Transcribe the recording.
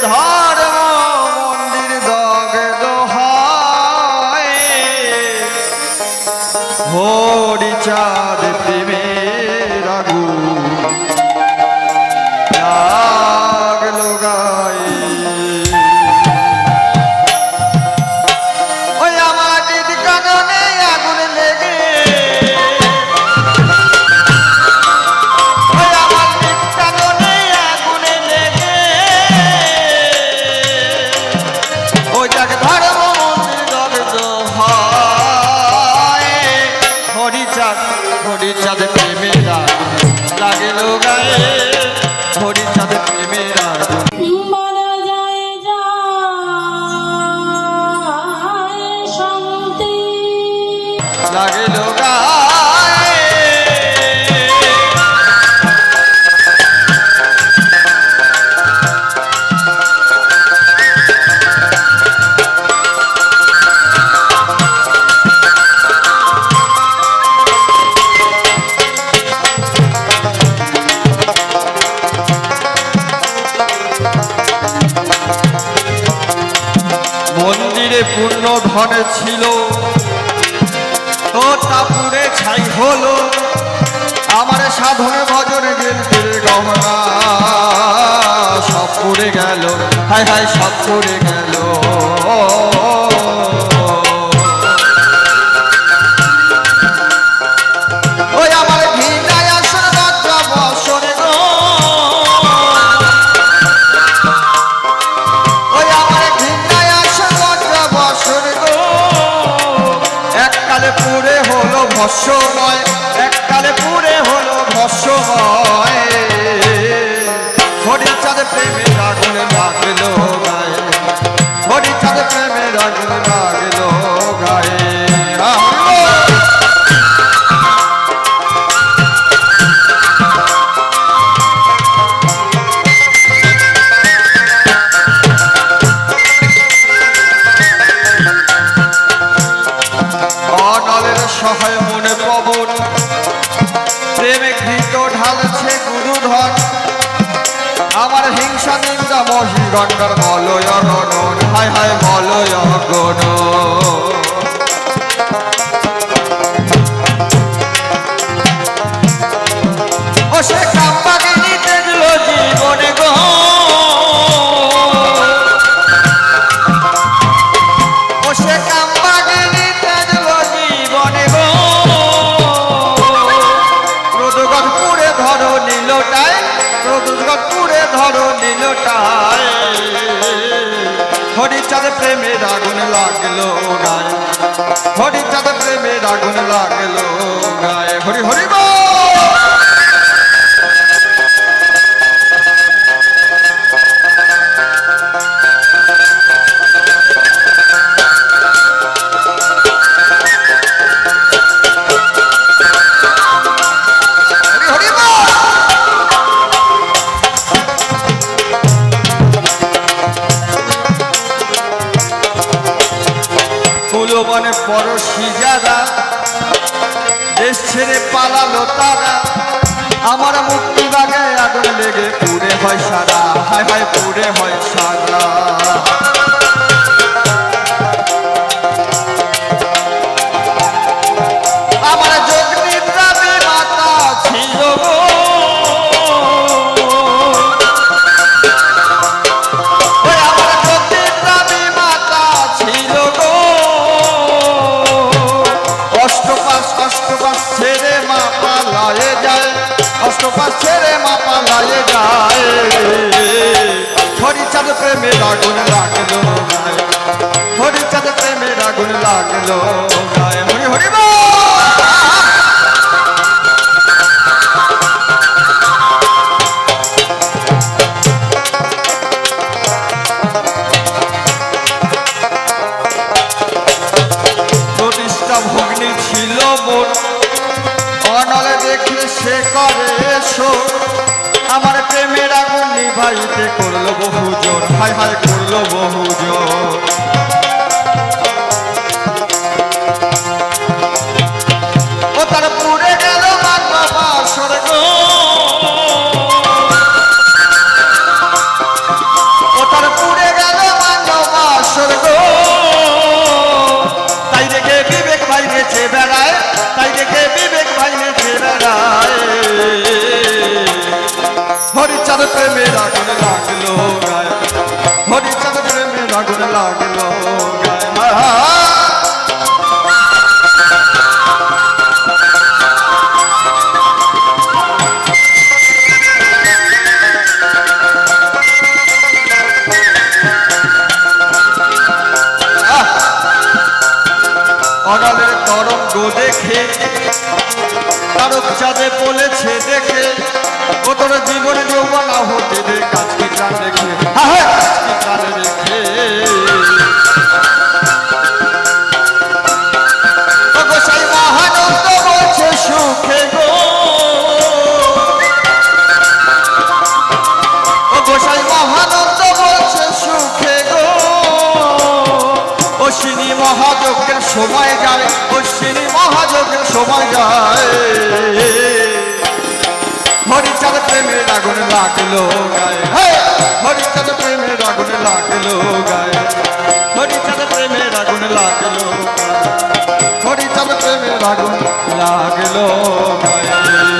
ধর্ম মন্দির দগ্ধ হয়, হরিচাঁদ প্রেমের আগুন লাগলো গায়ে। ওই আমার দিদি কাননে আগুন লেগে, ওই আমার দিদি কাননে আগুন লেগে, ওই যাকে ধর্ম মন্দির দগ্ধ হয়, হরিচাঁদ হরিচাঁদ প্রেমের আগুন লাগলো গায়ে, হরিচাঁদ প্রেমের আগুন বলা যায় যায় শান্তি লাগলো গায়ে। মন্দিরে পূর্ণ ধন ছিল, তো তা পুড়ে ছাই হলো। আমার সাধন ভজন গেলদের গহনা সব পুড়ে গেল, হায় হায় সব পুড়ে গেল। ওই আমার ঘৃণায় আসর বজ্র বর্ষণ গো, ওই আমার ঘৃণায় আসর বজ্র বর্ষণ গো। এককালে পুড়ে হলো ভস্মময়, এককালে পুড়ে হলো ভস্মময়। হরিচাঁদ প্রেমের আগুন লাগলো গায়ে, হরিচাঁদ প্রেমের আগুন লাগলো গায়ে। অনলের সহায় মনে পবন, প্রেমে ঘৃত ঢালছে গুরুধন। আমার হিংসা নিন্দা মহি গণ্ডর মলয় গণ, হায় হায় মলয় গণ। ও সে কাম্পাগিনী দেখলো জীবনে গো, ও সে কাম্পাগিনী দেখলো জীবনে গো। ক্রোধগণ পুড়ে ধরো নীলটায়, ক্রোধগণ পুড়ে ধরো নীলটায়। হরিচাঁদ প্রেমের আগুন লাগলো গায়ে, হরিচাঁদ প্রেমের আগুন লাগলো গায়ে। হরি হরি বল। কুলবনে পরশি যারা, দেশ ছেড়ে পালালো তারা। আমার মুক্তি বাগে আগুন লেগে পুড়ে হয় সারা, হায় হায় পুড়ে হয় সারা। আমার যোগ নিদ্রা বিমাতা ছিল গো, ওই আমার যোগ নিদ্রা বিমাতা ছিল গো। অষ্টপাশ অষ্টপাশ ছেড়ে মা পালায়ে যায়, অষ্টপাশ ছেড়ে মা পালায়ে যায়। হরিচাঁদ প্রেমের আগুন লাগলো গায়ে, হরিচাঁদ প্রেমের আগুন লাগলো গায়ে। হরি হরি বল। প্রতিষ্ঠা ভগ্নি ছিল মোর, অনলে দেখলে সে করে শোক। আমার প্রেমের আগুন নিভাইতে করলো বহু জোর, হায় হায় করলো বহু জোর। ও তার পুড়ে গেল বাসর গো, ও তার তরঙ্গ দেখে তারক চাঁদে বলেছে দেখে ও তোর জীবনে যৌবন হতে দে কাজকে প্রাণ রেখে কাজকে প্রাণ রেখে ও গোসাই মহানন্দ বলছে সুখে গো ও গোসাই মহানন্দ বলছে সুখে গো অশ্বিনী মহাযজ্ঞের সময় যায় অশ্বিনী মহাযজ্ঞের সময় যায় হরিচাঁদ প্রেমের আগুন লাগলো গায়ে হরিচাঁদ প্রেমের আগুন লাগলো গায়ে হরিচাঁদ প্রেমের আগুন লাগলো হরিচাঁদ প্রেমের আগুন লাগলো গায়ে